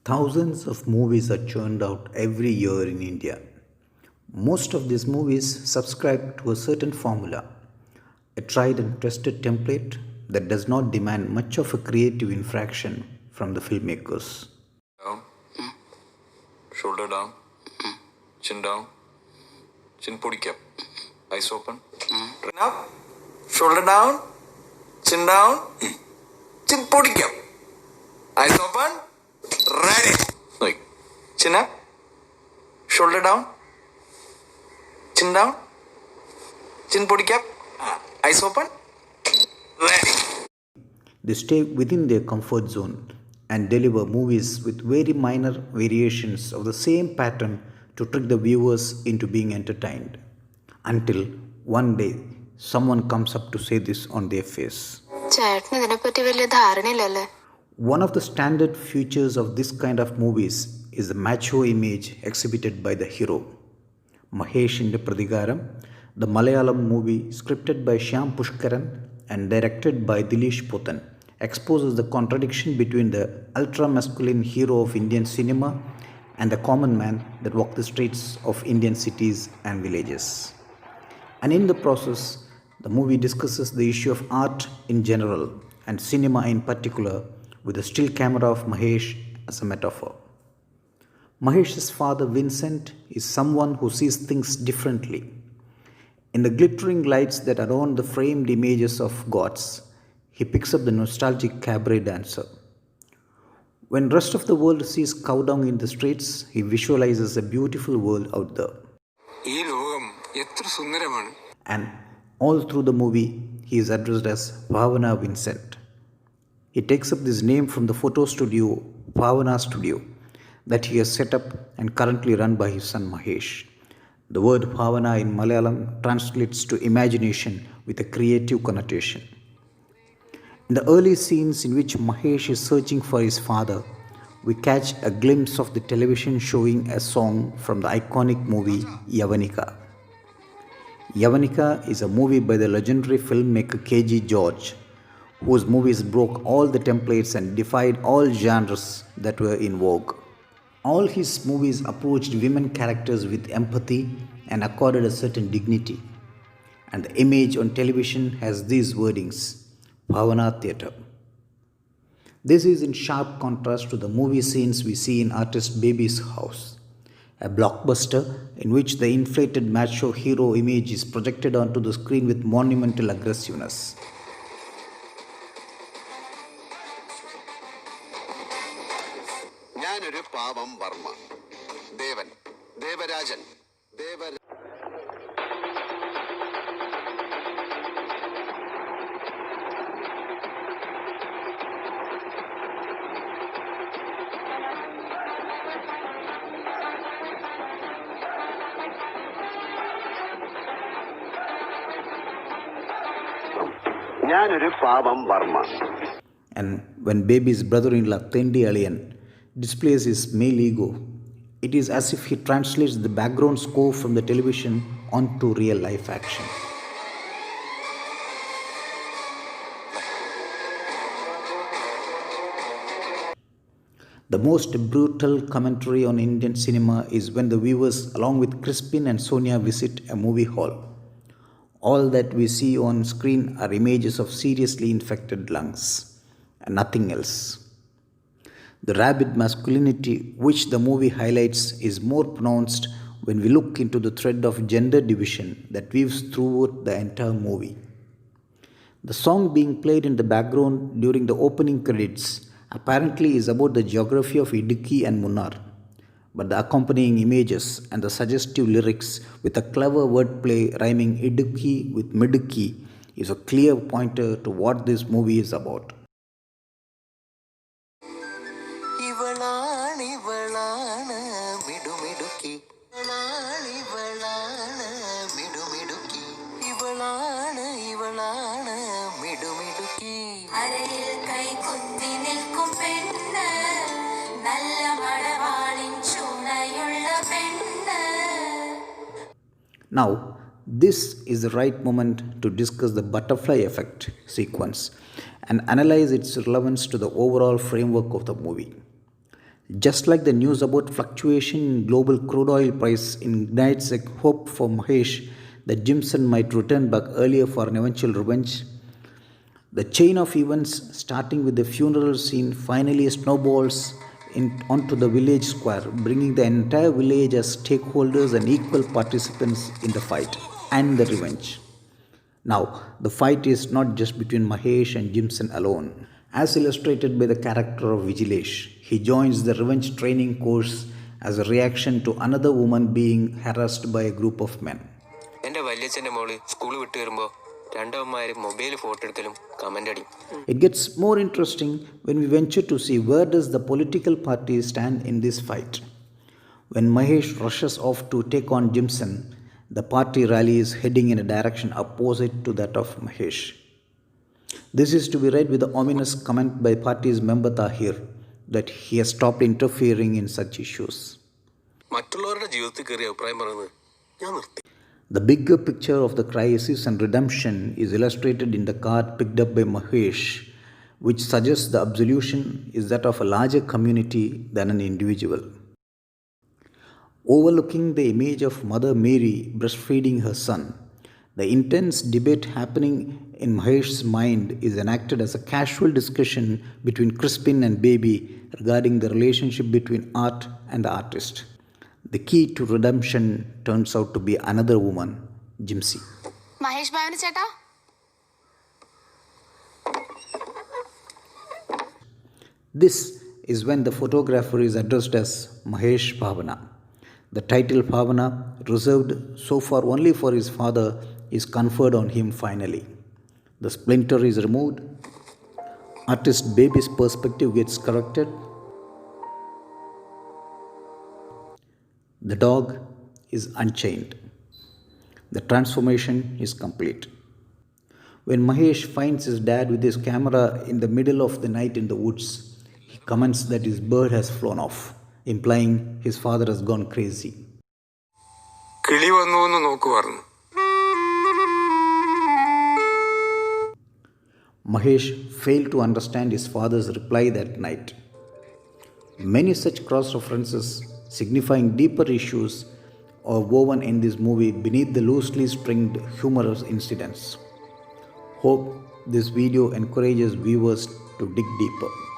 Thousands of movies are churned out every year in India. Most of these movies subscribe to a certain formula, a tried and tested template that does not demand much of a creative infraction from the filmmakers. Down, shoulder down, chin pudikap, eyes open. Up, shoulder down, chin pudikap, eyes open, ready. Like, chin up, shoulder down, chin pudikap, eyes open, ready. They stay within their comfort zone and deliver movies with very minor variations of the same pattern to trick the viewers into being entertained. Until one day, someone comes up to say this on their face. One of the standard features of this kind of movies is the macho image exhibited by the hero. Maheshinte Prathikaram, the Malayalam movie scripted by Shyam Pushkaran and directed by Dileesh Pothen, exposes the contradiction between the ultra-masculine hero of Indian cinema and the common man that walks the streets of Indian cities and villages. And in the process, the movie discusses the issue of art in general and cinema in particular with the still camera of Mahesh as a metaphor. Mahesh's father Vincent is someone who sees things differently. In the glittering lights that adorn the framed images of gods, he picks up the nostalgic cabaret dancer. When the rest of the world sees cow dung in the streets, he visualizes a beautiful world out there. And all through the movie, he is addressed as Bhavana Vincent. He takes up this name from the photo studio, Bhavana Studio, that he has set up and currently run by his son Mahesh. The word Bhavana in Malayalam translates to imagination with a creative connotation. In the early scenes in which Mahesh is searching for his father, we catch a glimpse of the television showing a song from the iconic movie Yavanika. Yavanika is a movie by the legendary filmmaker K.G. George, whose movies broke all the templates and defied all genres that were in vogue. All his movies approached women characters with empathy and accorded a certain dignity. And the image on television has these wordings, Bhavana Theatre. This is in sharp contrast to the movie scenes we see in artist Baby's house, a blockbuster in which the inflated macho hero image is projected onto the screen with monumental aggressiveness. And when Baby's brother-in-law Tendi Alien displays his male ego, it is as if he translates the background score from the television onto real life action. The most brutal commentary on Indian cinema is when the viewers, along with Crispin and Sonia, visit a movie hall. All that we see on screen are images of seriously infected lungs and nothing else. The rabid masculinity which the movie highlights is more pronounced when we look into the thread of gender division that weaves throughout the entire movie. The song being played in the background during the opening credits apparently is about the geography of Idukki and Munnar, but the accompanying images and the suggestive lyrics with a clever wordplay rhyming Idukki with Midukki is a clear pointer to what this movie is about. Now, this is the right moment to discuss the butterfly effect sequence and analyze its relevance to the overall framework of the movie. Just like the news about fluctuation in global crude oil price ignites a hope for Mahesh that Jimson might return back earlier for an eventual revenge, the chain of events, starting with the funeral scene, finally snowballs onto the village square, bringing the entire village as stakeholders and equal participants in the fight and the revenge. Now, the fight is not just between Mahesh and Jimson alone. As illustrated by the character of Dileesh, he joins the revenge training course as a reaction to another woman being harassed by a group of men. It gets more interesting when we venture to see where does the political party stand in this fight. When Mahesh rushes off to take on Jimson, the party rally is heading in a direction opposite to that of Mahesh. This is to be read with the ominous comment by party's member Tahir that he has stopped interfering in such issues. The bigger picture of the crisis and redemption is illustrated in the card picked up by Mahesh, which suggests the absolution is that of a larger community than an individual. Overlooking the image of Mother Mary breastfeeding her son, the intense debate happening in Mahesh's mind is enacted as a casual discussion between Crispin and Baby regarding the relationship between art and the artist. The key to redemption turns out to be another woman, Jimsi. Mahesh Bhavana Cheta? This is when the photographer is addressed as Mahesh Bhavana. The title Bhavana, reserved so far only for his father, is conferred on him finally. The splinter is removed. Artist Baby's perspective gets corrected. The dog is unchained. The transformation is complete. When Mahesh finds his dad with his camera in the middle of the night in the woods, he comments that his bird has flown off, implying his father has gone crazy. Mahesh failed to understand his father's reply that night. Many such cross references signifying deeper issues are woven in this movie beneath the loosely stringed humorous incidents. Hope this video encourages viewers to dig deeper.